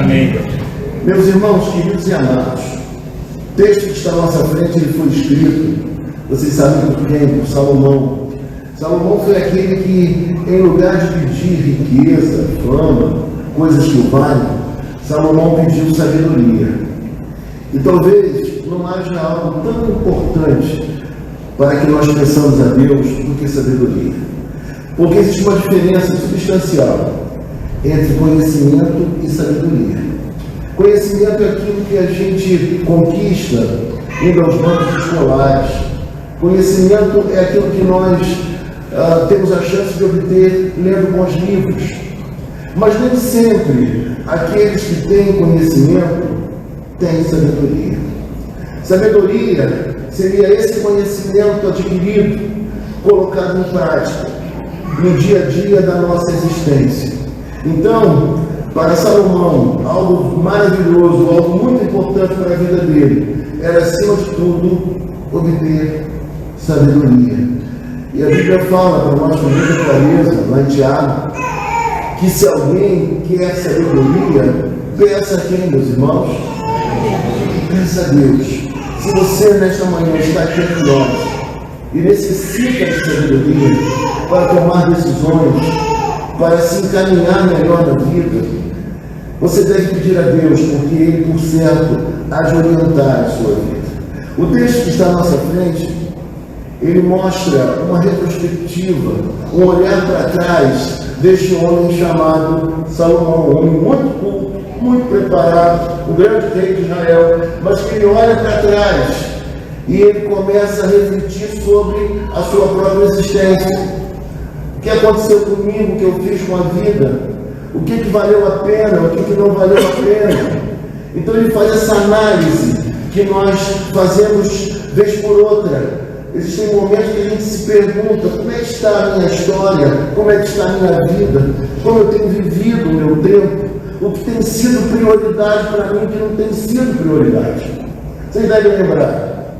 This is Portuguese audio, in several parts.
Amém. Meus irmãos, queridos e amados, o texto que está à nossa frente, ele foi escrito, vocês sabem por quem? Por Salomão. Salomão foi aquele que, em lugar de pedir riqueza, fama, coisas que o valem, Salomão pediu sabedoria. E talvez não haja algo tão importante para que nós peçamos a Deus do que sabedoria. Porque existe uma diferença substancial entre conhecimento e sabedoria. Conhecimento é aquilo que a gente conquista indo aos bancos escolares. Conhecimento é aquilo que nós temos a chance de obter lendo bons livros. Mas nem sempre aqueles que têm conhecimento têm sabedoria. Sabedoria seria esse conhecimento adquirido, colocado em prática, no dia a dia da nossa existência. Então, para Salomão, algo maravilhoso, algo muito importante para a vida dele, era, acima de tudo, obter sabedoria. E a Bíblia fala para nós com muita clareza, lá em Tiago, que se alguém quer sabedoria, peça a quem, meus irmãos? Peça a Deus. Se você nesta manhã está aqui entre nós e necessita de sabedoria para tomar decisões, para se encaminhar melhor na vida, você deve pedir a Deus, porque Ele, por certo, há de orientar a sua vida. O texto que está à nossa frente, ele mostra uma retrospectiva, um olhar para trás deste homem chamado Salomão, um homem muito culto, muito preparado, o grande rei de Israel, mas que ele olha para trás e ele começa a refletir sobre a sua própria existência. O que aconteceu comigo, o que eu fiz com a vida, o que valeu a pena, o que não valeu a pena. Então ele faz essa análise que nós fazemos vez por outra. Existem momentos que a gente se pergunta: como é que está a minha história, como é que está a minha vida, como eu tenho vivido o meu tempo, o que tem sido prioridade para mim, o que não tem sido prioridade. Vocês devem lembrar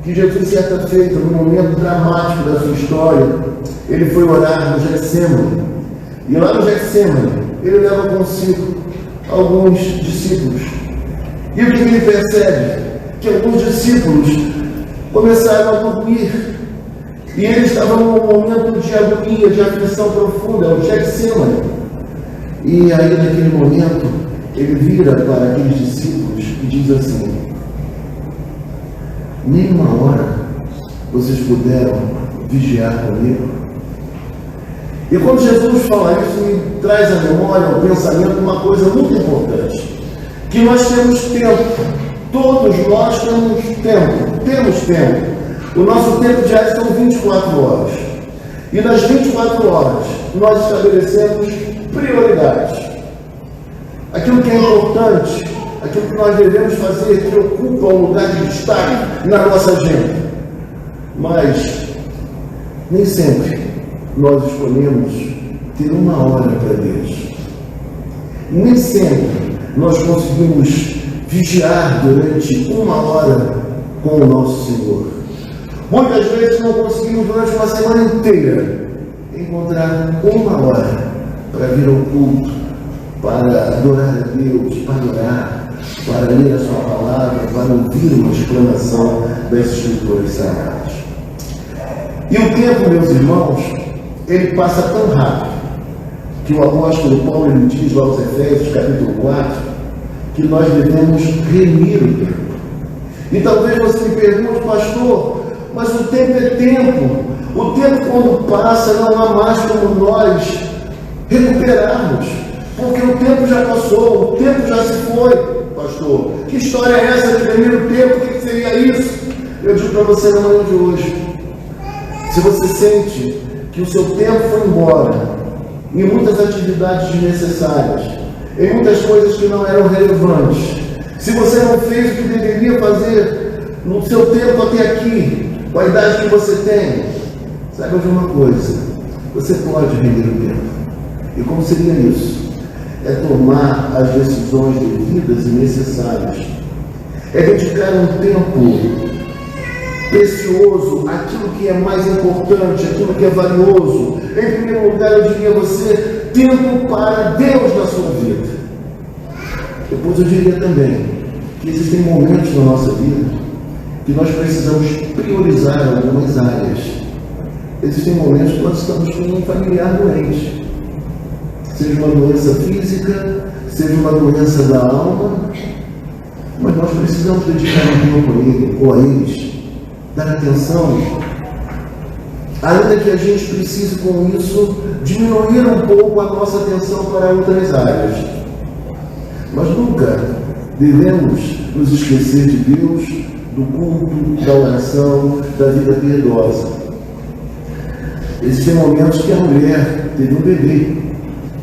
que Jesus, certa feita, num momento dramático da sua história, ele foi orar no Getsemane. E lá no Getsemane, ele leva consigo alguns discípulos. E o que ele percebe? Que alguns discípulos começaram a dormir. E ele estava num momento de agonia, de aflição profunda, o Getsemane. E aí, naquele momento, ele vira para aqueles discípulos e diz assim: nem uma hora vocês puderam vigiar comigo? E quando Jesus fala isso, me traz à memória, ao pensamento, uma coisa muito importante: que nós temos tempo. Todos nós temos tempo. O nosso tempo diário são 24 horas. E nas 24 horas, nós estabelecemos prioridades. Aquilo que é importante, aquilo que nós devemos fazer, que ocupa um lugar de destaque na nossa agenda. Mas, nem sempre nós escolhemos ter uma hora para Deus. Nem sempre nós conseguimos vigiar durante uma hora com o nosso Senhor. Muitas vezes não conseguimos durante uma semana inteira encontrar uma hora para vir ao culto, para adorar a Deus, para orar, para ler a sua palavra, para ouvir uma explanação das Escrituras Sagradas. E o tempo, meus irmãos, ele passa tão rápido que o apóstolo Paulo ele diz lá aos Efésios, capítulo 4, que nós devemos remir o tempo. E talvez você me pergunte: pastor, mas o tempo é tempo. O tempo, quando passa, não há mais como nós recuperarmos, porque o tempo já passou, o tempo já se foi. Pastor, que história é essa de remir o tempo? O que seria isso? Eu digo para você na manhã de hoje: se você sente que o seu tempo foi embora em muitas atividades desnecessárias, em muitas coisas que não eram relevantes, se você não fez o que deveria fazer no seu tempo até aqui, com a idade que você tem, saiba de uma coisa: você pode render o tempo. E como seria isso? É tomar as decisões devidas e necessárias. É dedicar um tempo precioso àquilo que é mais importante, aquilo que é valioso. Em primeiro lugar, eu diria a você: tempo para Deus na sua vida. Depois eu diria também que existem momentos na nossa vida que nós precisamos priorizar algumas áreas. Existem momentos que nós estamos com um familiar doente, seja uma doença física, seja uma doença da alma, mas nós precisamos dedicar um tempo a ele ou a eles, dar atenção, ainda que a gente precise com isso diminuir um pouco a nossa atenção para outras áreas. Mas nunca devemos nos esquecer de Deus, do culto, da oração, da vida piedosa. Existem momentos que a mulher teve um bebê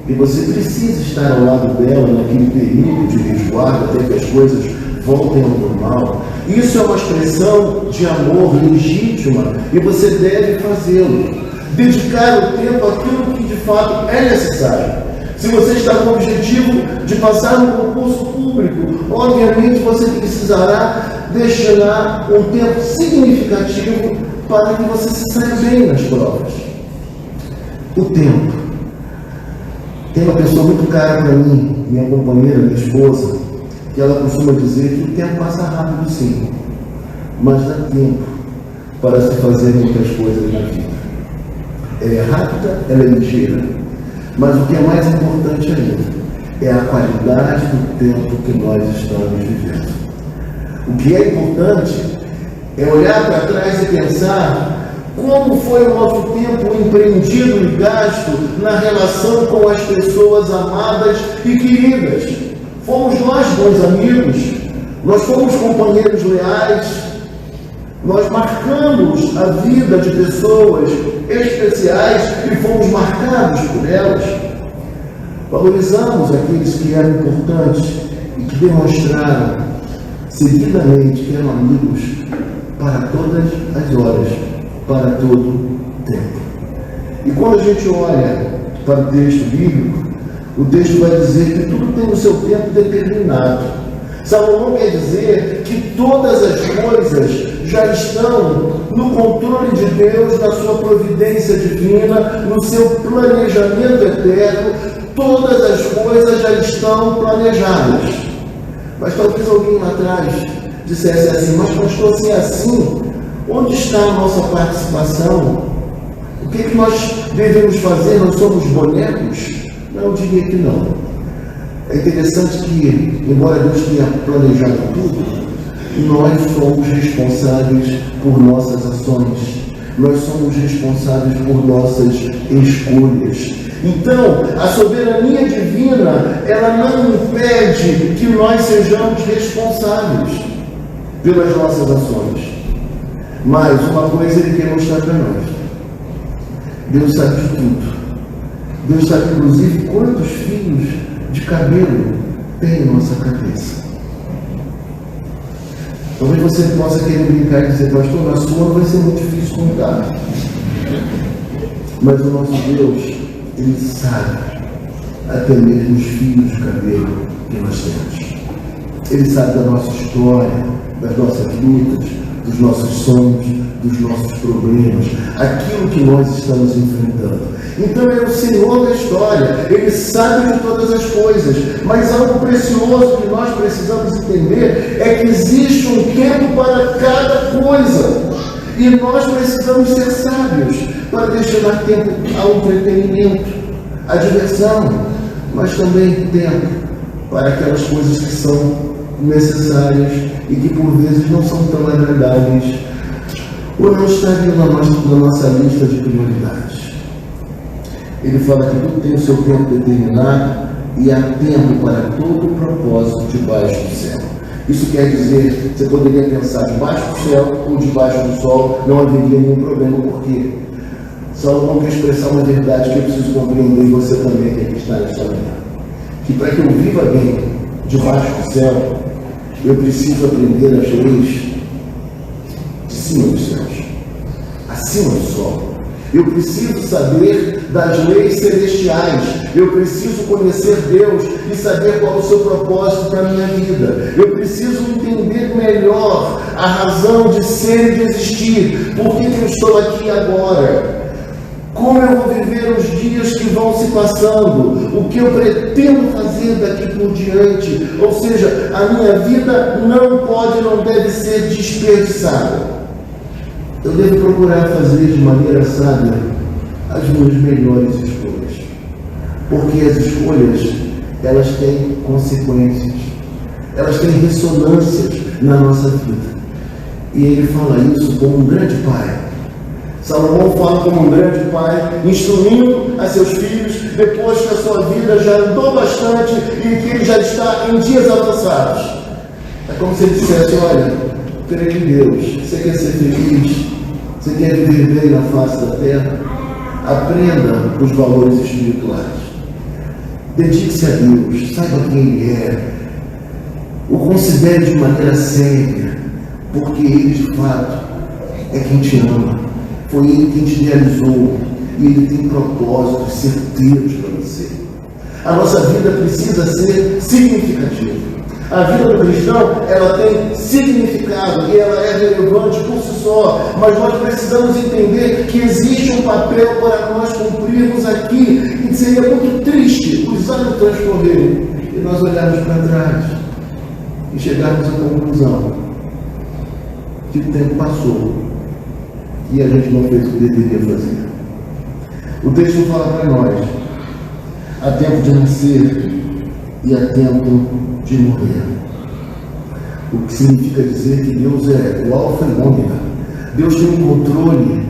e você precisa estar ao lado dela naquele período de resguardo até que as coisas voltem ao normal. Isso é uma expressão de amor legítima e você deve fazê-lo. Dedicar o tempo àquilo que de fato é necessário. Se você está com o objetivo de passar no concurso público, obviamente você precisará destinar um tempo significativo para que você se saia bem nas provas. O tempo. Tem uma pessoa muito cara para mim, minha companheira, minha esposa, que ela costuma dizer que o tempo passa rápido sim, mas dá tempo para se fazer muitas coisas na vida. Ela é rápida, ela é ligeira, mas o que é mais importante ainda é a qualidade do tempo que nós estamos vivendo. O que é importante é olhar para trás e pensar como foi o nosso tempo empreendido e gasto na relação com as pessoas amadas e queridas. Fomos nós bons amigos, nós fomos companheiros leais, nós marcamos a vida de pessoas especiais e fomos marcados por elas. Valorizamos aqueles que eram importantes e que demonstraram seguidamente que eram amigos para todas as horas, para todo o tempo. E quando a gente olha para o texto bíblico, o texto vai dizer que tudo tem o seu tempo determinado. Salomão quer dizer que todas as coisas já estão no controle de Deus, na sua providência divina, no seu planejamento eterno. Todas as coisas já estão planejadas. Mas talvez alguém lá atrás dissesse assim: mas pastor, se é assim, onde está a nossa participação? O que é que nós devemos fazer? Nós somos bonecos? Não, eu diria que não. É interessante que, embora Deus tenha planejado tudo, nós somos responsáveis por nossas ações. Nós somos responsáveis por nossas escolhas. Então, a soberania divina, ela não impede que nós sejamos responsáveis pelas nossas ações. Mas uma coisa Ele quer mostrar para nós: Deus sabe de tudo. Deus sabe, inclusive, quantos fios de cabelo tem em nossa cabeça. Talvez você possa querer brincar e dizer: pastor, na sua vai ser muito difícil contar. Mas o nosso Deus, Ele sabe até mesmo os fios de cabelo que nós temos. Ele sabe da nossa história, das nossas lutas, dos nossos sonhos, dos nossos problemas, aquilo que nós estamos enfrentando. Então é o Senhor da história, Ele sabe de todas as coisas, mas algo precioso que nós precisamos entender é que existe um tempo para cada coisa, e nós precisamos ser sábios para destinar tempo ao entretenimento, à diversão, mas também tempo para aquelas coisas que são necessárias e que por vezes não são tão agradáveis ou não estariam na nossa lista de prioridades. Ele fala que tudo tem o seu tempo determinado e há tempo para todo o propósito debaixo do céu. Isso quer dizer, você poderia pensar debaixo do céu ou debaixo do sol, não haveria nenhum problema, porque Salomão quer expressar uma verdade que eu preciso compreender, e você também tem que estar nesta manhã. Que para que eu viva bem debaixo do céu, eu preciso aprender as leis de cima dos céus, acima do sol. Eu preciso saber das leis celestiais. Eu preciso conhecer Deus e saber qual é o seu propósito para a minha vida. Eu preciso entender melhor a razão de ser e de existir. Por que eu estou aqui agora? como eu vou viver os dias que vão se passando, o que eu pretendo fazer daqui por diante. Ou seja, a minha vida não deve ser desperdiçada. Eu devo procurar fazer de maneira sábia as minhas melhores escolhas, porque as escolhas, elas têm consequências, elas têm ressonâncias na nossa vida. E ele fala isso como um grande pai. Salomão fala como um grande pai, instruindo a seus filhos, depois que a sua vida já andou bastante e que ele já está em dias avançados. É como se ele dissesse: olha, creia em Deus, você quer ser feliz, você quer viver bem na face da terra, aprenda os valores espirituais. Dedique-se a Deus, saiba quem Ele é, o considere de maneira séria, porque Ele de fato é quem te ama, foi Ele quem te realizou e Ele tem propósitos certeiros para você. A nossa vida precisa ser significativa. A vida do cristão, ela tem significado e ela é relevante por si só, mas nós precisamos entender que existe um papel para nós cumprirmos aqui, e seria muito triste os anos transcorrerem e nós olharmos para trás e chegarmos à conclusão que o tempo passou e a gente não fez o que deveria fazer. O texto fala para nós: há tempo de nascer e há tempo de morrer. O que significa dizer que Deus é o alfa e o ômega. Deus tem um controle.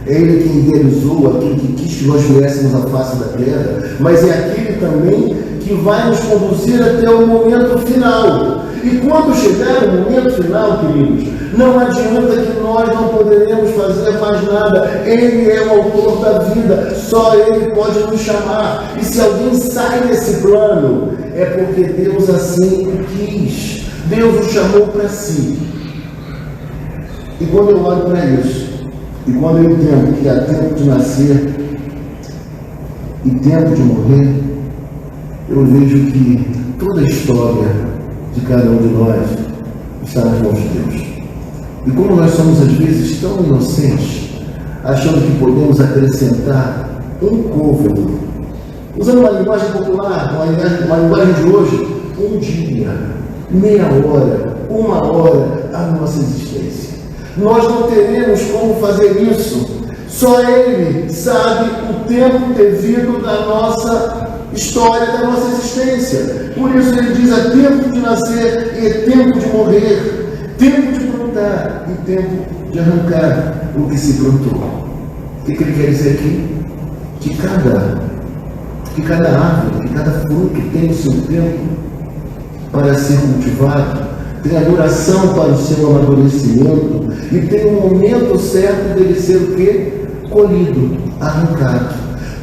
É Ele quem realizou aquilo que quis que nós viéssemos à face da terra, mas é aquele também que vai nos conduzir até o momento final. E quando chegar o momento final, queridos, não adianta que nós não poderemos fazer mais nada. Ele é o autor da vida, só Ele pode nos chamar. E se alguém sai desse plano, é porque Deus assim o quis. Deus o chamou para si. E quando eu olho para isso, e quando eu entendo que há tempo de nascer e tempo de morrer, eu vejo que toda a história de cada um de nós está nas mãos de Deus. E como nós somos às vezes tão inocentes, achando que podemos acrescentar um côvado, usando uma linguagem popular, uma linguagem de hoje, um dia, meia hora, uma hora à nossa existência. Nós não teremos como fazer isso. Só Ele sabe o tempo devido da nossa história, da nossa existência. Por isso Ele diz: há tempo de nascer e é tempo de morrer, tempo de plantar e tempo de arrancar o que se plantou. O que Ele quer dizer aqui? Que cada árvore, que cada fruto tem o seu tempo para ser cultivado, tem a duração para o seu amadurecimento e tem um momento certo dele ser o quê? Colhido, arrancado.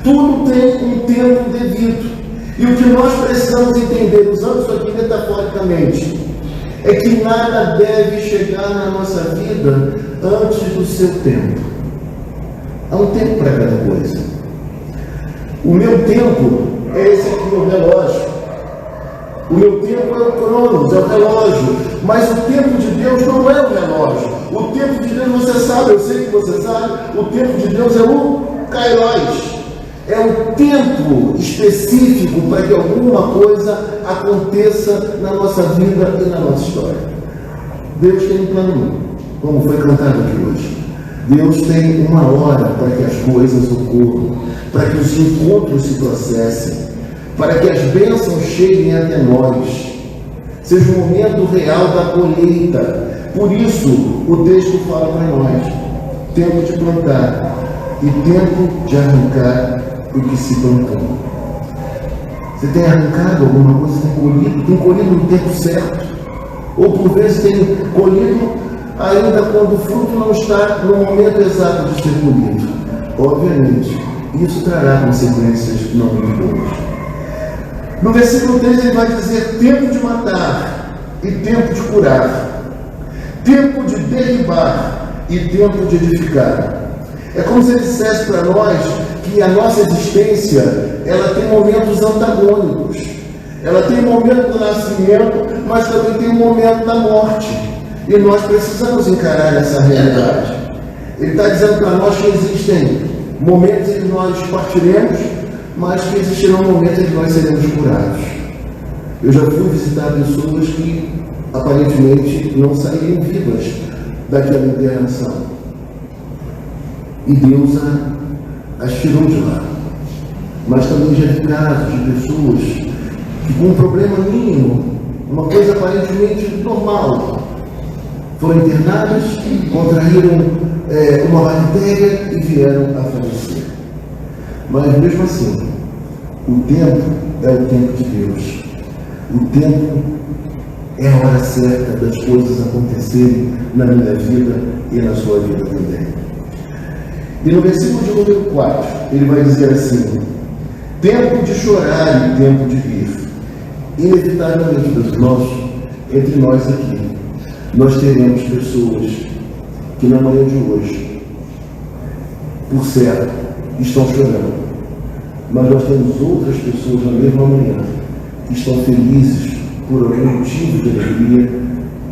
Tudo tem um tempo devido. E o que nós precisamos entender, usando isso aqui metaforicamente, é que nada deve chegar na nossa vida antes do seu tempo. Há um tempo para cada coisa. O meu tempo é esse aqui, o relógio. O meu tempo é o cronos, é o relógio. Mas o tempo de Deus não é o relógio. O tempo de Deus, você sabe, eu sei que você sabe, o tempo de Deus é o kairos. É um tempo específico para que alguma coisa aconteça na nossa vida e na nossa história. Deus tem um plano, como foi cantado aqui hoje. Deus tem uma hora para que as coisas ocorram, para que os encontros se processem, para que as bênçãos cheguem até nós, seja o momento real da colheita. Por isso, o texto fala para nós: tempo de plantar e tempo de arrancar o que se plantou. Você tem arrancado alguma coisa, tem colhido no tempo certo, ou por vezes tem colhido ainda quando o fruto não está no momento exato de ser colhido. Obviamente, isso trará consequências não muito boas. No versículo 3 ele vai dizer: tempo de matar e tempo de curar, tempo de derribar e tempo de edificar. É como se ele dissesse para nós que a nossa existência, ela tem momentos antagônicos. Ela tem o momento do nascimento, mas também tem o momento da morte. E nós precisamos encarar essa realidade. Ele está dizendo para nós que existem momentos em que nós partiremos, mas que existirão momentos em que nós seremos curados. Eu já fui visitar pessoas que aparentemente não saíram vivas daquela internação. E Deus as tirou de lá. Mas também já vi casos de pessoas que, com um problema mínimo, uma coisa aparentemente normal, foram internadas, contraíram uma bactéria e vieram a falecer. Mas mesmo assim, o tempo é o tempo de Deus. O tempo é a hora certa das coisas acontecerem na minha vida e na sua vida também. E no versículo de número 4, ele vai dizer assim: tempo de chorar e tempo de rir. Inevitavelmente, entre nós aqui, nós teremos pessoas que na manhã de hoje, por certo, estão chorando. Mas nós temos outras pessoas na mesma manhã que estão felizes por algum motivo de alegria,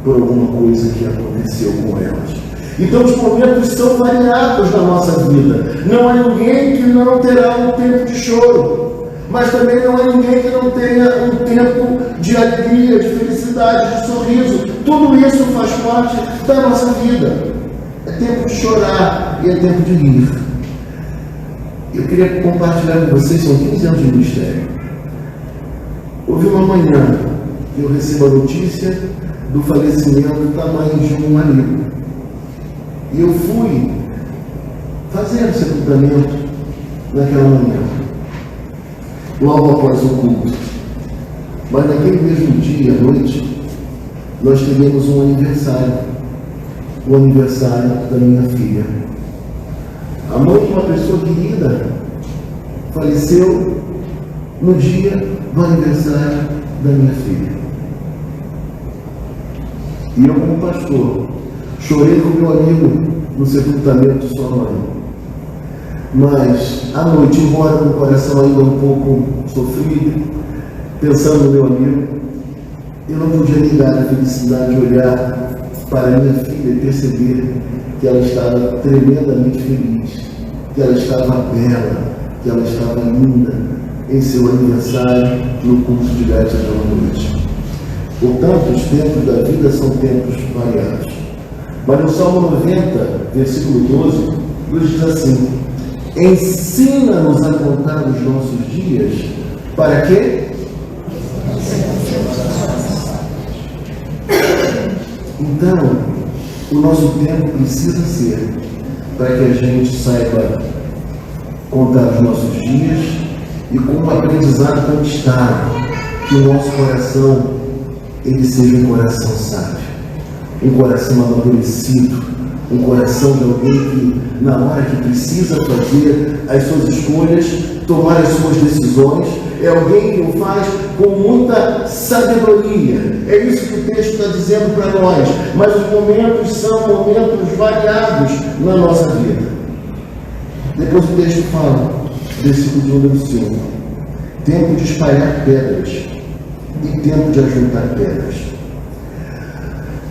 por alguma coisa que aconteceu com elas. Então os momentos são variados na nossa vida. Não há ninguém que não terá um tempo de choro, mas também não há ninguém que não tenha um tempo de alegria, de felicidade, de sorriso. Tudo isso faz parte da nossa vida. É tempo de chorar e é tempo de rir. Eu queria compartilhar com vocês, são 15 anos de ministério. Houve uma manhã que eu recebo a notícia do falecimento da mãe de um amigo. E eu fui fazer o sepultamento naquela manhã, logo após o culto. Mas naquele mesmo dia, à noite, nós tivemos um aniversário. O aniversário da minha filha. A mãe de uma pessoa querida faleceu no dia do aniversário da minha filha. E eu, como pastor, chorei com meu amigo no sepultamento de sua mãe. Mas, à noite, embora com o coração ainda um pouco sofrido, pensando no meu amigo, eu não podia negar a felicidade de olhar para minha filha e perceber que ela estava tremendamente feliz, que ela estava bela, que ela estava linda em seu aniversário no culto de gratidão à noite. Portanto, os tempos da vida são tempos variados. Mas no Salmo 90, versículo 12, Deus diz assim: ensina-nos a contar os nossos dias, para quê? Então, o nosso tempo precisa ser para que a gente saiba contar os nossos dias e, com o aprendizado conquistado, que o nosso coração ele seja um coração sábio, um coração amadurecido, um coração de alguém que, na hora que precisa fazer as suas escolhas, tomar as suas decisões, é alguém que o faz com muita sabedoria. É isso que o texto está dizendo para nós. Mas os momentos são momentos variados na nossa vida. Depois o texto fala, versículo de número 5, tempo de espalhar pedras e tempo de ajuntar pedras.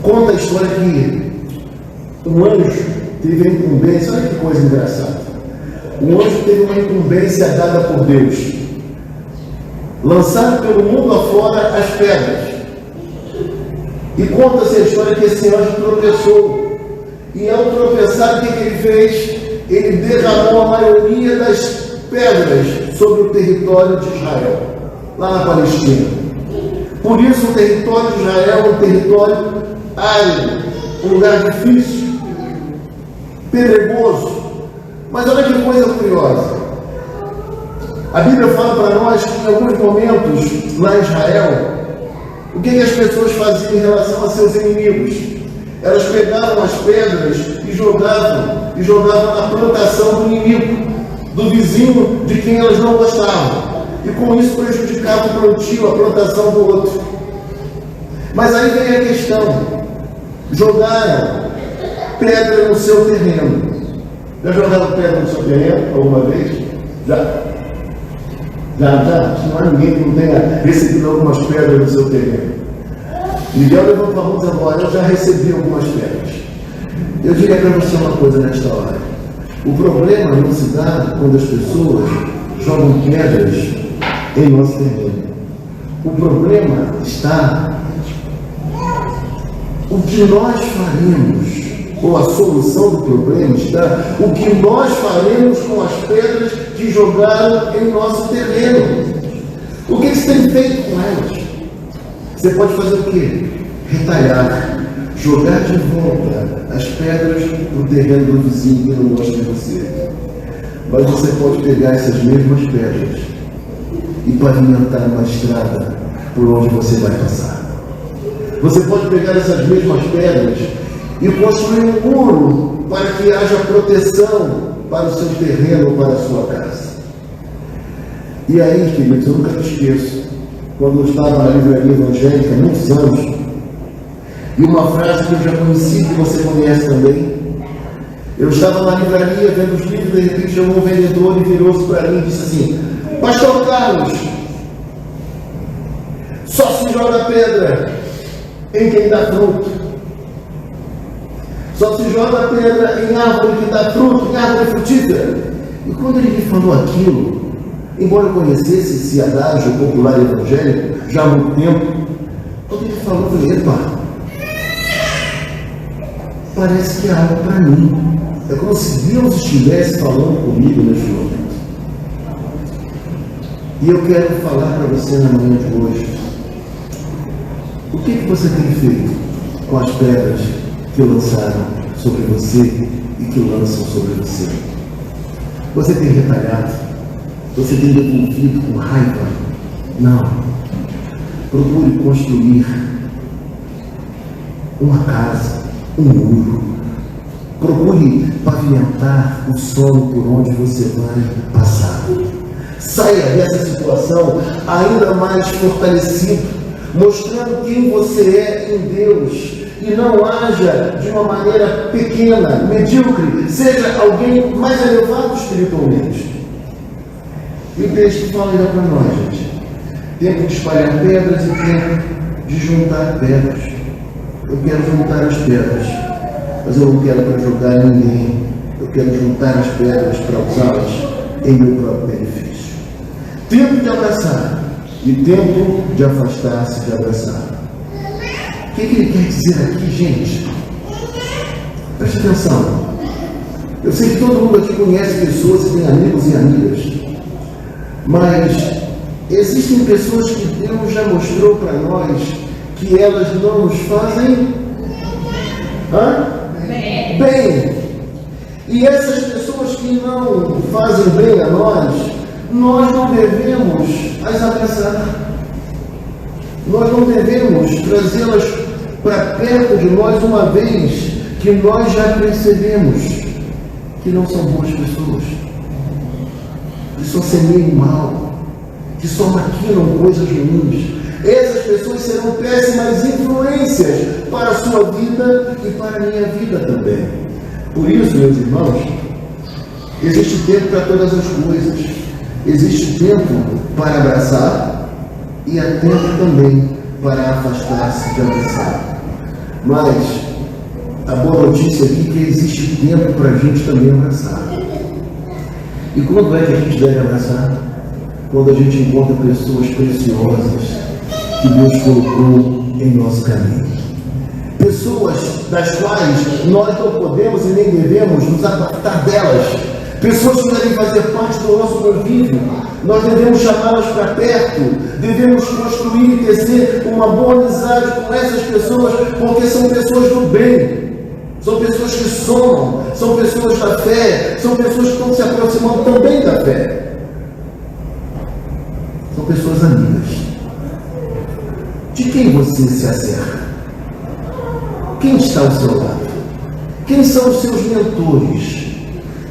Conta a história que um anjo teve a incumbência, olha que coisa engraçada. Um anjo teve uma incumbência dada por Deus: lançar pelo mundo afora as pedras. E conta-se a história que esse anjo tropeçou. E ao tropeçar, o que ele fez? Ele derramou a maioria das pedras sobre o território de Israel, lá na Palestina. Por isso o território de Israel é um território árido, um lugar difícil, pedregoso. Mas olha que coisa curiosa. A Bíblia fala para nós que em alguns momentos, lá em Israel, o que as pessoas faziam em relação a seus inimigos? Elas pegavam as pedras e jogavam na plantação do inimigo, do vizinho de quem elas não gostavam. E com isso prejudicavam o plantio, a plantação do outro. Mas aí vem a questão: jogaram pedra no seu terreno. Já jogaram pedra no seu terreno alguma vez? Já. Não há ninguém que não tenha recebido algumas pedras no seu terreno. Miguel levantou a mão agora, eu já recebi algumas pedras. Eu diria para você uma coisa nesta hora: O problema não se dá quando as pessoas jogam pedras em nosso terreno. O problema está o que nós faremos, ou a solução do problema está o que nós faremos com as pedras que jogaram em nosso terreno. O que você tem feito com elas? Você pode fazer o quê? Retalhar, jogar de volta as pedras no terreno do vizinho que não gosta de você. Mas você pode pegar essas mesmas pedras e pavimentar uma estrada por onde você vai passar. Você pode pegar essas mesmas pedras e construir um muro para que haja proteção para o seu terreno ou para a sua casa. E aí, queridos, eu nunca me esqueço, quando eu estava na livraria evangélica, muitos anos, e uma frase que eu já conheci, que você conhece também. Eu estava na livraria vendo os livros, de repente chegou um vendedor e virou-se para mim e disse assim: Pastor Carlos, só se joga pedra em quem dá fruto. Só se joga pedra em árvore que dá fruto, em árvore frutífera. E quando ele me falou aquilo, embora eu conhecesse esse adágio popular evangélico já há muito tempo, quando ele falou, eu falei: epa, parece que é algo para mim. É como se Deus estivesse falando comigo neste momento. E eu quero falar para você na manhã de hoje. O que você tem feito com as pedras que lançaram sobre você e que lançam sobre você? Você tem retalhado? Você tem devolvido com raiva? Não. Procure construir uma casa, um muro. Procure pavimentar o solo por onde você vai passar. Saia dessa situação ainda mais fortalecido, mostrando quem você é em Deus. E não haja de uma maneira pequena, medíocre, seja alguém mais elevado espiritualmente. E o texto fala ainda para nós, gente: tempo de espalhar pedras e tempo de juntar pedras. Eu quero juntar as pedras, mas eu não quero para jogar em ninguém. Eu quero juntar as pedras para usá-las em meu próprio benefício. Tempo de abraçar e tempo de afastar-se de abraçar. O que ele quer dizer aqui, gente? Preste atenção. Eu sei que todo mundo aqui conhece pessoas e tem amigos e amigas, mas existem pessoas que Deus já mostrou para nós que elas não nos fazem bem. E essas pessoas que não fazem bem a nós não devemos as abraçar. Nós não devemos trazê-las para perto de nós, uma vez que nós já percebemos que não são boas pessoas, que só semeiam mal, que só maquinam coisas ruins. Essas pessoas serão péssimas influências para a sua vida e para a minha vida também. Por isso, meus irmãos, existe tempo para todas as coisas. Existe tempo para abraçar e há tempo também para afastar-se de abraçar. Mas a boa notícia aqui é que existe tempo para a gente também abraçar. E quando é que a gente deve abraçar? Quando a gente encontra pessoas preciosas que Deus colocou em nosso caminho. Pessoas das quais nós não podemos e nem devemos nos apartar delas. Pessoas que devem fazer parte do nosso convívio. Nós devemos chamá-las para perto, devemos construir e tecer uma boa amizade com essas pessoas, porque são pessoas do bem, são pessoas que somam, são pessoas da fé, são pessoas que estão se aproximando também da fé. São pessoas amigas. De quem você se acerca? Quem está ao seu lado? Quem são os seus mentores?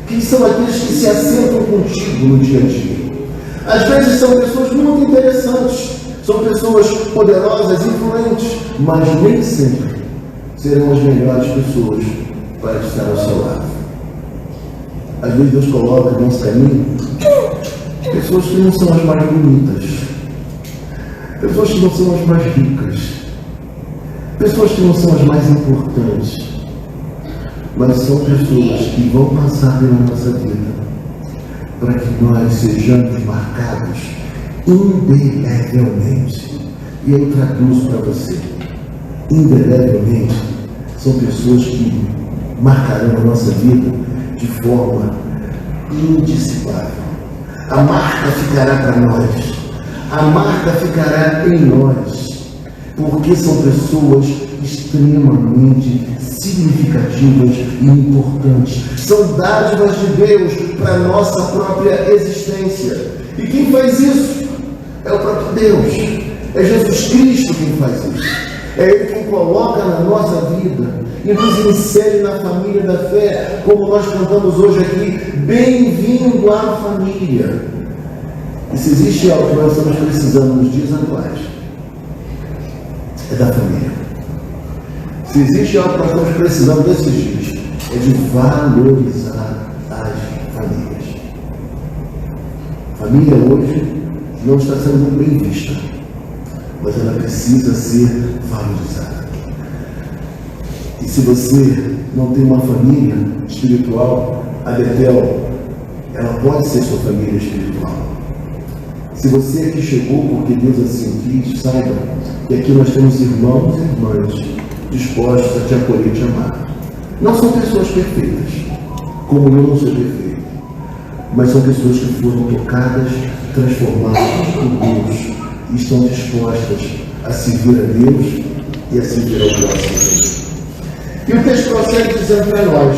Quem são aqueles que se assentam contigo no dia a dia? Às vezes são pessoas muito interessantes, são pessoas poderosas, influentes, mas nem sempre serão as melhores pessoas para estar ao seu lado. Às vezes Deus coloca no nosso caminho pessoas que não são as mais bonitas, pessoas que não são as mais ricas, pessoas que não são as mais importantes, mas são pessoas que vão passar pela nossa vida para que nós sejamos marcados indelevelmente. E eu traduzo para você: indelevelmente são pessoas que marcarão a nossa vida de forma indissipável. A marca ficará para nós, a marca ficará em nós, porque são pessoas extremamente significativas e importantes. São dádivas de Deus para a nossa própria existência. E quem faz isso? É o próprio Deus. É Jesus Cristo quem faz isso. É Ele quem coloca na nossa vida e nos insere na família da fé, como nós cantamos hoje aqui: bem-vindo à família. E se existe algo que nós estamos precisando nos dias atuais, é da família. Se existe algo que nós estamos precisando desses dias, é de valorizar as famílias. A família hoje não está sendo muito bem vista, mas ela precisa ser valorizada. E se você não tem uma família espiritual, a Betel, ela pode ser sua família espiritual. Se você aqui chegou porque Deus assim quis, saiba que aqui nós temos irmãos e irmãs dispostos a te acolher e te amar. Não são pessoas perfeitas, como eu não sou perfeito, mas são pessoas que foram tocadas, transformadas por Deus e estão dispostas a servir a Deus e a servir ao próximo. E o texto prossegue dizendo para nós: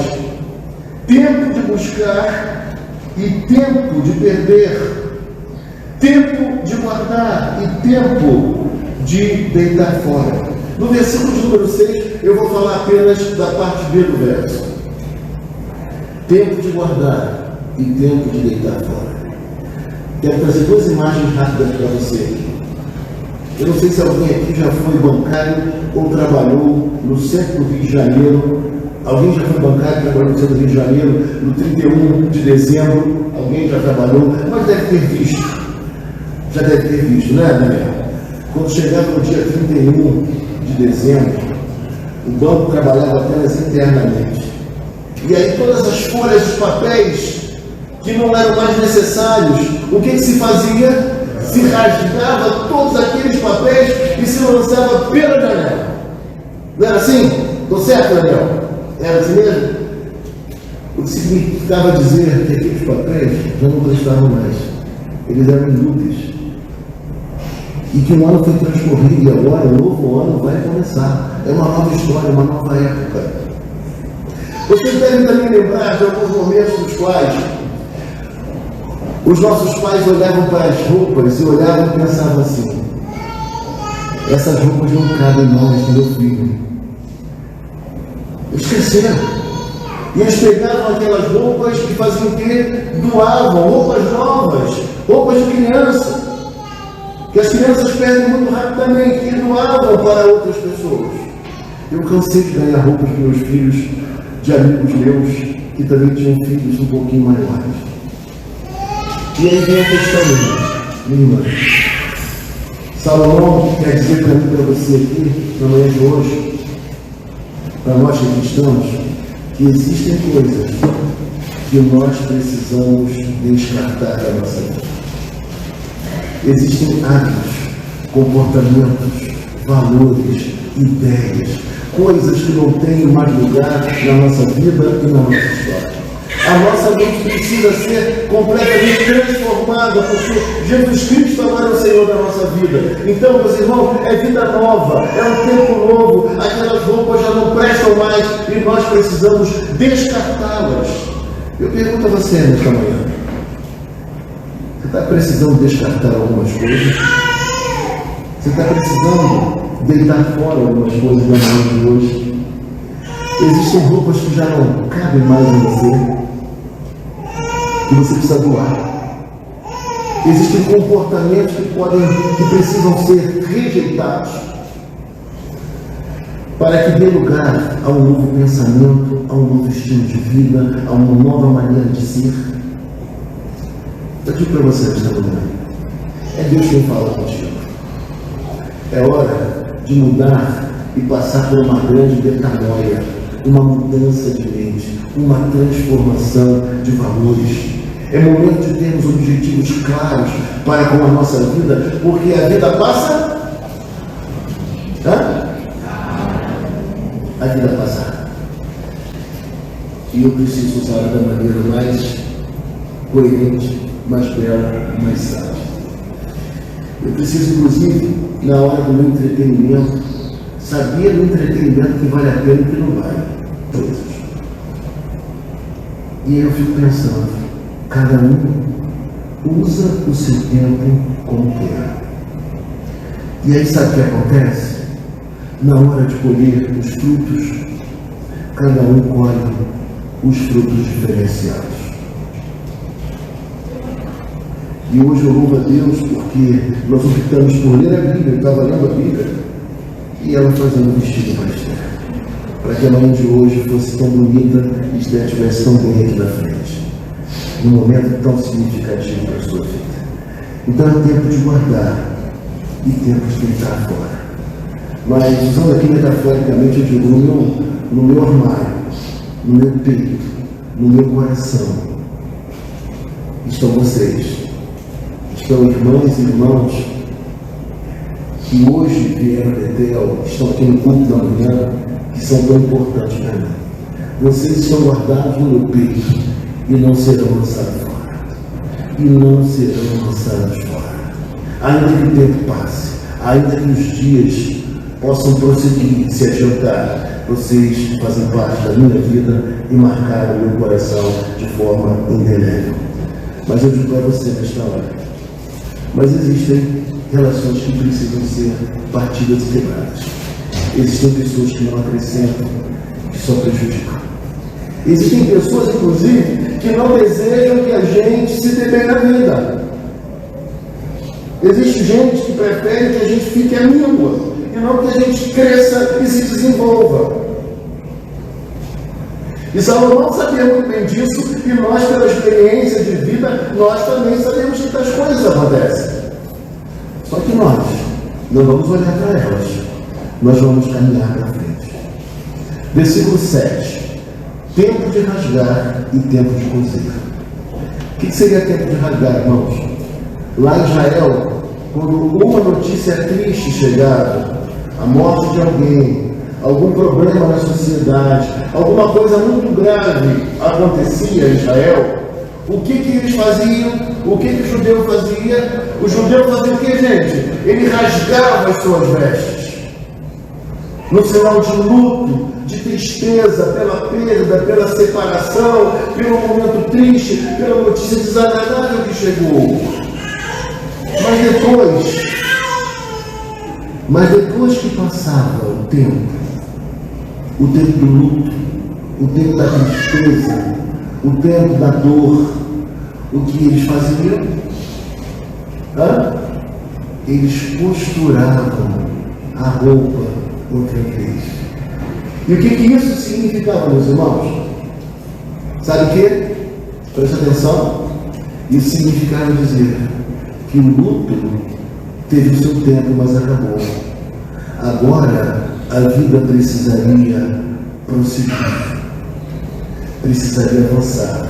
tempo de buscar e tempo de perder, tempo de guardar e tempo de deitar fora. No versículo de número 6, eu vou falar apenas da parte B do verso. Tempo de guardar e tempo de deitar fora. Quero trazer duas imagens rápidas para você. Eu não sei se alguém aqui já foi bancário ou trabalhou no centro do Rio de Janeiro. Alguém já foi bancário e trabalhou no centro do Rio de Janeiro no 31 de dezembro? Alguém já trabalhou? Mas deve ter visto. Já deve ter visto, né, Daniel? Quando chegava no dia 31 de dezembro, o banco trabalhava apenas internamente. E aí todas as folhas, os papéis que não eram mais necessários, o que se fazia? Se rasgava todos aqueles papéis e se lançava pela janela. Não era assim? Estou certo, Daniel? Era assim mesmo? O que significava dizer que aqueles papéis já não prestavam mais. Eles eram inúteis. E que um ano foi transcorrido e agora um novo ano vai começar. É uma nova história, uma nova época. Vocês devem também lembrar de alguns momentos dos quais os nossos pais olhavam para as roupas e olhavam e pensavam assim: essas roupas não cabem mais no meu filho. Esqueceram. E eles pegavam aquelas roupas e faziam o quê? Doavam roupas novas, roupas de criança, que as crianças perdem muito rapidamente, e doavam para outras pessoas. Eu cansei de ganhar roupas para meus filhos, de amigos meus, que também tinham filhos um pouquinho maiores. E aí vem a questão, minha irmã. Salomão quer dizer para mim, para você aqui, na manhã de hoje, para nós que estamos, que existem coisas que nós precisamos descartar da nossa vida. Existem hábitos, comportamentos, valores, ideias, coisas que não têm mais lugar na nossa vida e na nossa história. A nossa mente precisa ser completamente transformada, porque Jesus Cristo agora é o Senhor da nossa vida. Então, meus irmãos, é vida nova, é um tempo novo, aquelas roupas já não prestam mais e nós precisamos descartá-las. Eu pergunto a você nesta manhã: você está precisando descartar algumas coisas? Você está precisando deitar fora algumas coisas na manhã de hoje? Existem roupas que já não cabem mais em você, que você precisa doar. Existem comportamentos que precisam ser rejeitados para que dê lugar a um novo pensamento, a um novo estilo de vida, a uma nova maneira de ser. Eu digo para você esta manhã: é Deus quem fala contigo. É hora de mudar e passar por uma grande metanoia, uma mudança de mente, uma transformação de valores. É momento de termos objetivos claros para com a nossa vida, porque a vida passa. A vida passa. E eu preciso usar da maneira mais coerente, mais bela, mais sábia. Eu preciso, inclusive, na hora do meu entretenimento, saber do entretenimento que vale a pena e que não vale. E aí eu fico pensando, cada um usa o seu tempo como quer. E aí sabe o que acontece? Na hora de colher os frutos, cada um colhe os frutos diferenciados. E hoje eu louvo a Deus porque nós optamos por ler a Bíblia, eu estava lendo a Bíblia, e ela fazendo o vestido para Esther, para que a manhã de hoje fosse tão bonita e Esther estivesse tão bem aqui na frente, num momento tão significativo para a sua vida. Então é tempo de guardar e tempo de deitar fora. Mas, usando aqui metaforicamente, eu digo, no meu armário, no meu peito, no meu coração, estão vocês. Estão irmãs e irmãos que hoje vieram a Betel, estão aqui no culto da manhã, que são tão importantes para mim. Vocês estão guardados no meu peito e não serão lançados fora. E não serão lançados fora. Ainda que o tempo passe, ainda que os dias possam prosseguir, se adiantar, vocês fazem parte da minha vida e marcaram o meu coração de forma indelével. Mas eu digo para você nesta hora, mas existem relações que precisam ser partidas e quebradas. Existem pessoas que não acrescentam, que só prejudicam. Existem pessoas, inclusive, que não desejam que a gente se dê bem na vida. Existe gente que prefere que a gente fique amigo e não que a gente cresça e se desenvolva. E Salomão sabia muito bem disso, e nós, pela experiência de vida, nós também sabemos que tais coisas acontecem. Só que nós não vamos olhar para elas, nós vamos caminhar para frente. Versículo 7. Tempo de rasgar e tempo de coser. O que seria tempo de rasgar, irmãos? Lá em Israel, quando uma notícia triste chegava, a morte de alguém, algum problema na sociedade, alguma coisa muito grave acontecia em Israel, o que eles faziam? O que o judeu fazia? O judeu fazia o que, gente? Ele rasgava as suas vestes. No sinal de luto, de tristeza, pela perda, pela separação, pelo momento triste, pela notícia desagradável que chegou. Mas depois que passava o tempo do luto, o tempo da tristeza, o tempo da dor, o que eles faziam? Eles costuravam a roupa outra vez. E o que isso significava, meus irmãos? Sabe o que? Presta atenção. Isso significava dizer que o luto teve o seu tempo, mas acabou. Agora a vida precisaria prosseguir, precisaria avançar.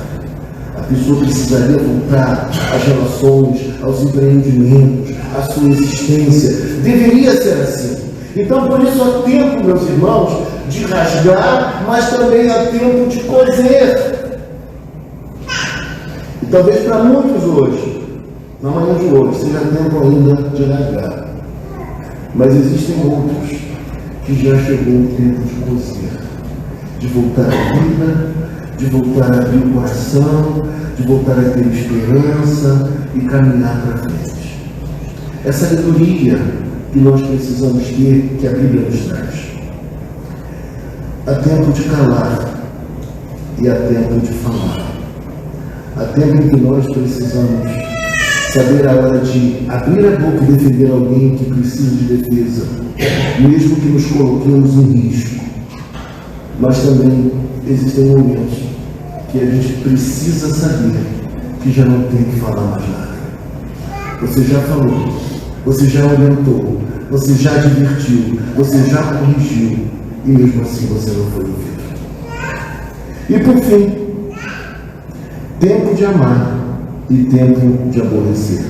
A pessoa precisaria voltar às relações, aos empreendimentos, à sua existência. Deveria ser assim. Então, por isso há tempo, meus irmãos, de rasgar, mas também há tempo de coser. E talvez para muitos hoje, na manhã de hoje, seja tempo ainda de rasgar. Mas existem outros que já chegou o tempo de coser, de voltar à vida, de voltar a abrir o coração, de voltar a ter esperança e caminhar para frente. É sabedoria que nós precisamos ter, que a Bíblia nos traz. Há tempo de calar e há tempo de falar. Há tempo em que nós precisamos saber a hora de abrir a boca e defender alguém que precisa de defesa, mesmo que nos coloquemos em risco. Mas também existem momentos que a gente precisa saber que já não tem que falar mais nada. Você já falou, você já orientou, você já advertiu, você já corrigiu, e mesmo assim você não foi ouvido. E por fim, tempo de amar e tempo de aborrecer.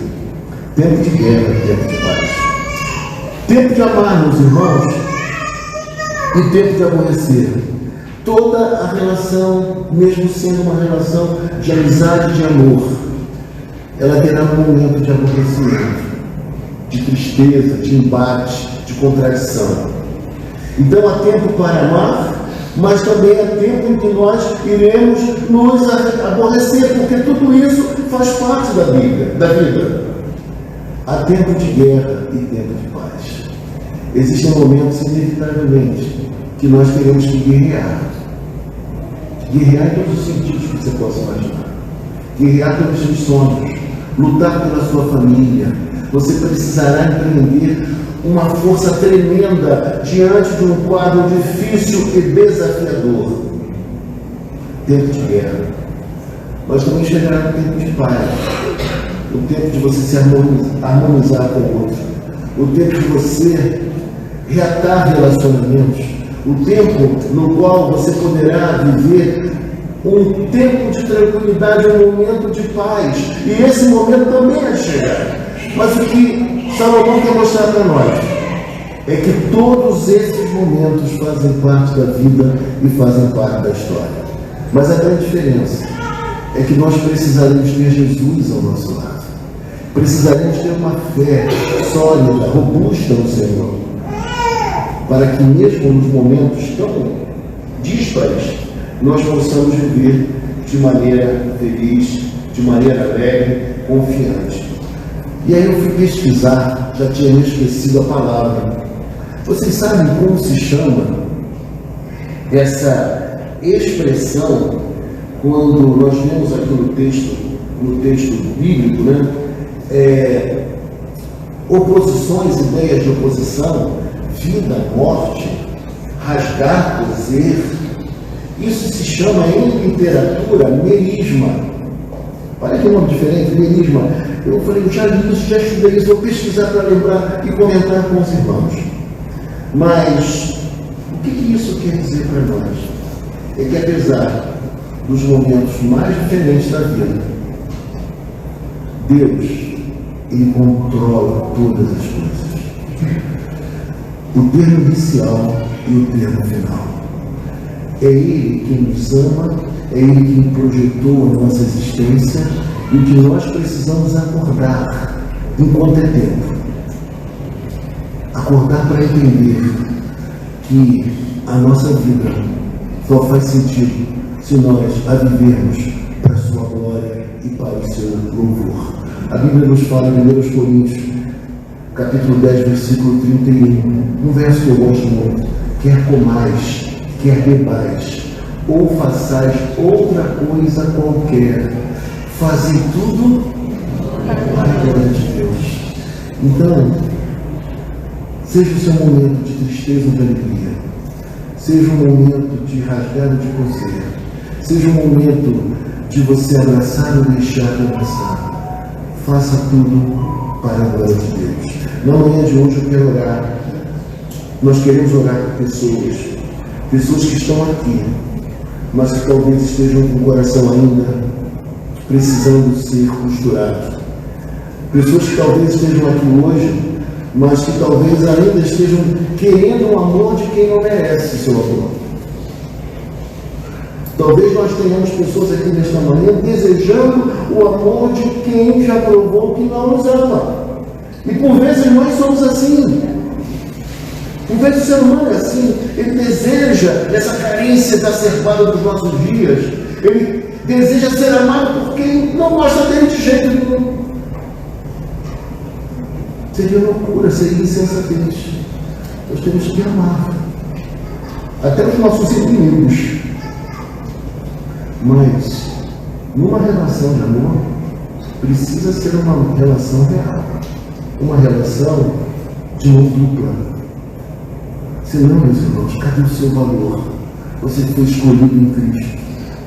Tempo de guerra e tempo de paz. Tempo de amar, meus irmãos, e tempo de aborrecer. Toda a relação, mesmo sendo uma relação de amizade e de amor, ela terá um momento de aborrecimento, de tristeza, de embate, de contradição. Então há tempo para amar, mas também há tempo em que nós iremos nos aborrecer, porque tudo isso faz parte da vida. Há tempo de guerra e tempo de paz. Existem momentos, inevitavelmente, que nós teremos que guerrear. Guerrear em todos os sentidos que você possa imaginar. Guerrear pelos seus sonhos, lutar pela sua família. Você precisará empreender uma força tremenda diante de um quadro difícil e desafiador. Tempo de guerra. Mas também chegará no tempo de paz. O tempo de você se harmonizar com o outro. O tempo de você reatar relacionamentos. O tempo no qual você poderá viver um tempo de tranquilidade, um momento de paz. E esse momento também vai chegar. Mas o que Salomão quer mostrar para nós é que todos esses momentos fazem parte da vida e fazem parte da história. Mas a grande diferença é que nós precisaremos ter Jesus ao nosso lado. Precisaremos ter uma fé sólida, robusta no Senhor, para que mesmo nos momentos tão díspares, nós possamos viver de maneira feliz, de maneira alegre, confiante. E aí eu fui pesquisar, já tinha me esquecido a palavra. Vocês sabem como se chama essa expressão quando nós vemos aqui no texto bíblico, né? Oposições, ideias de oposição, vida, morte, rasgar, coser. Isso se chama em literatura merisma. Olha que nome diferente, merisma. Eu falei, eu já li isso, já estudei isso, vou pesquisar para lembrar e comentar com os irmãos. Mas o que isso quer dizer para nós? É que apesar dos momentos mais diferentes da vida, Deus, Ele controla todas as coisas. O termo inicial e o termo final. É Ele quem nos ama, é Ele quem projetou a nossa existência e o que nós precisamos acordar enquanto é tempo. Acordar para entender que a nossa vida só faz sentido se nós a vivermos para a sua glória e para o seu louvor. A Bíblia nos fala em 1 Coríntios, capítulo 10, versículo 31, um verso que eu gosto muito: quer comais, quer bebais, ou façais outra coisa qualquer, fazei tudo para a glória de Deus. Então, seja o seu momento de tristeza ou de alegria, seja um momento de rasgar ou de coser, seja um momento de você abraçar ou deixar de abraçar, faça tudo para a glória de Deus. Na manhã de hoje eu quero orar. Nós queremos orar por pessoas que estão aqui, mas que talvez estejam com o coração ainda precisando ser costurados. Pessoas que talvez estejam aqui hoje, mas que talvez ainda estejam querendo o amor de quem não merece seu amor. Talvez nós tenhamos pessoas aqui nesta manhã desejando o amor de quem já provou que não nos ama. E por vezes nós somos assim. Por vezes o ser humano é assim. Ele deseja essa carência exacerbada dos nossos dias. Ele deseja ser amado por quem não gosta dele de jeito nenhum. Seria loucura, seria insensatez. Nós temos que amar até os nossos inimigos. Mas numa relação de amor precisa ser uma relação real, uma relação de mão dupla. Senão, meus irmãos, cadê o seu valor? Você que foi escolhido em Cristo,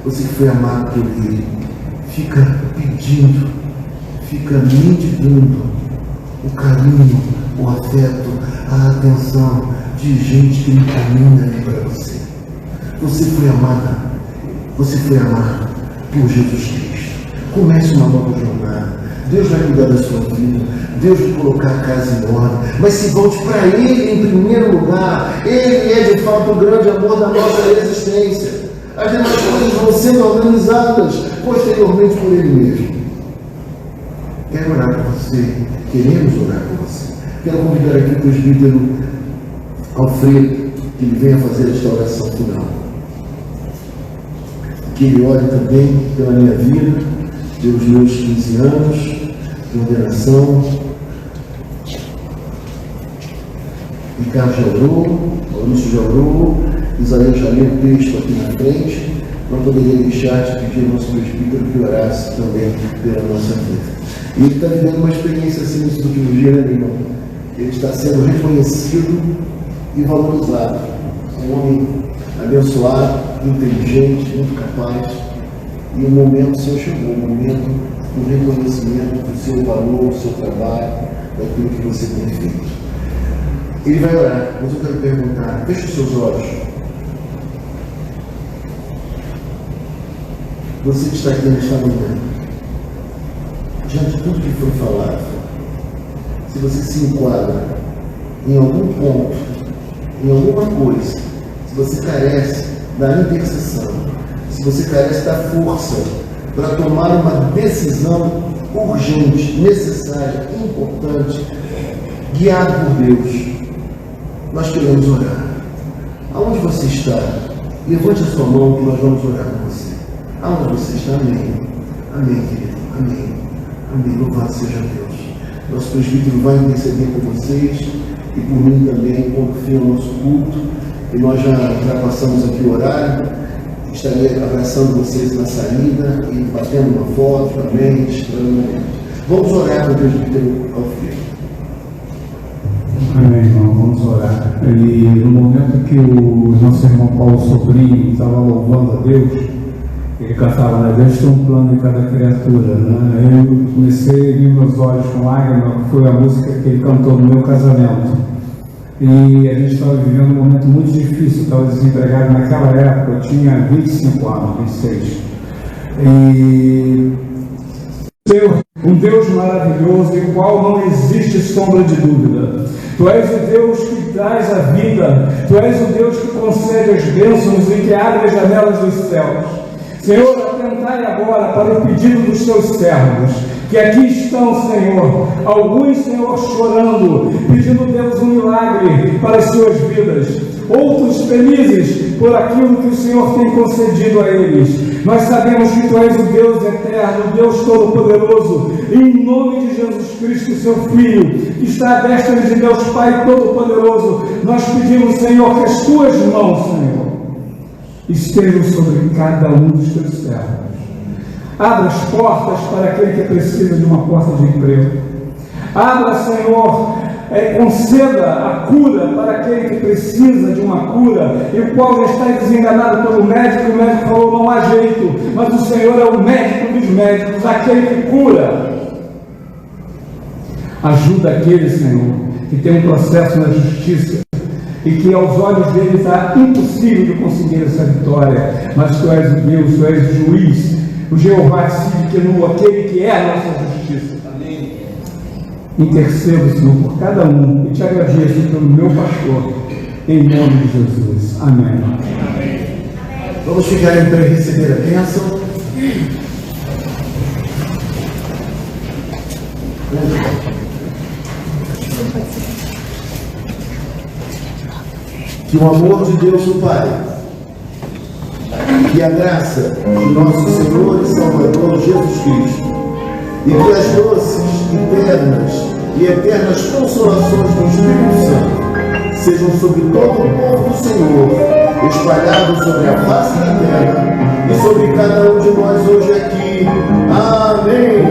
você que foi amado por Ele, fica pedindo, fica mendigando o carinho, o afeto, a atenção de gente que não caminha aí para você. Você foi amada você foi amado por Jesus Cristo. Comece uma nova jornada. Deus vai cuidar da sua vida. Deus vai colocar a casa em ordem. Mas se volte para Ele em primeiro lugar. Ele é de fato o grande amor da nossa existência. As demais coisas vão sendo organizadas posteriormente por Ele mesmo. Quero orar por você. Queremos orar por você. Quero convidar aqui o presbítero Alfredo, que ele venha fazer esta oração final. Que ele ore também pela minha vida, pelos meus 15 anos de ordenação. Ricardo já orou, Maurício já orou, Isaías já leu o texto aqui na frente. Não poderia deixar de pedir ao nosso presbítero que orasse também pela nossa vida. E ele está vivendo uma experiência assim nesse último dia, né, irmão? Ele está sendo reconhecido e valorizado. Um homem abençoado, inteligente, muito capaz. E o momento seu chegou, o momento do reconhecimento do seu valor, do seu trabalho, daquilo que você tem feito. Ele vai orar, mas eu quero perguntar, feche os seus olhos. Você que está aqui nesta manhã, diante de tudo que foi falado, se você se enquadra em algum ponto, em alguma coisa, se você carece da intercessão, se você carece da força para tomar uma decisão urgente, necessária, importante, guiado por Deus, nós queremos orar. Aonde você está? Levante a sua mão que nós vamos orar com você. Aonde você está? Amém. Amém, querido. Amém. Amém. Louvado seja Deus. Nosso presbítero vai interceder por vocês e por mim também, quando fim ao nosso culto. E nós já ultrapassamos aqui o horário. Estarei abraçando vocês na saída e batendo uma foto também, registrando. Vamos orar para o presbítero Alfredo. Amém, irmão. Vamos orar. E no momento que o nosso irmão Paulo Sobrinho estava louvando a Deus, ele cantava, né? Deus tem um plano em cada criatura, né? Eu comecei a abrir meus olhos com lágrimas, que foi a música que ele cantou no meu casamento. E a gente estava vivendo um momento muito difícil, estava desempregado naquela época, eu tinha 25 anos, 26. E um Deus maravilhoso, em qual não existe sombra de dúvida. Tu és o Deus que traz a vida, Tu és o Deus que concede as bênçãos e que abre as janelas dos céus. Senhor, atentai agora para o pedido dos teus servos, que aqui estão, Senhor, alguns, Senhor, chorando, pedindo, Deus, um milagre para as suas vidas, outros felizes por aquilo que o Senhor tem concedido a eles. Nós sabemos que Tu és o Deus eterno, o Deus todo-poderoso, em nome de Jesus Cristo, Seu Filho, que está à destra de Deus Pai todo-poderoso. Nós pedimos, Senhor, que as Tuas mãos, Senhor, estejam sobre cada um dos Teus servos. Abra as portas para aquele que precisa de uma porta de emprego. Abra, Senhor, conceda a cura para aquele que precisa de uma cura, e o qual já está desenganado pelo médico. O médico falou, não há jeito, mas o Senhor é o médico dos médicos, aquele que cura. Ajuda aquele, Senhor, que tem um processo na justiça e que aos olhos dele está impossível de conseguir essa vitória, mas Tu és o Deus, Tu és o juiz, o Jeová Sidkenu, aquele que é a nossa justiça. Amém. Intercedo, Senhor, por cada um e Te agradeço pelo meu pastor, em nome de Jesus. Amém. Amém. Vamos ficar em pé e receber a bênção. Que o amor de Deus o Pai, que a graça de nosso Senhor e Salvador Jesus Cristo, e que as doces, eternas consolações do Espírito Santo sejam sobre todo o povo do Senhor, espalhados sobre a face da terra e sobre cada um de nós hoje aqui. Amém.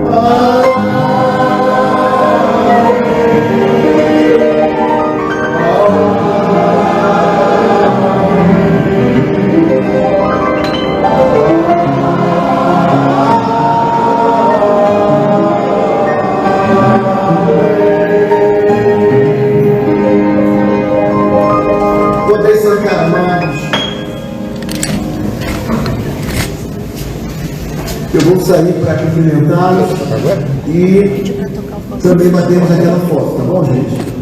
Amém. Podeis aí para cumprimentá-los e também batemos aquela foto, tá bom, gente?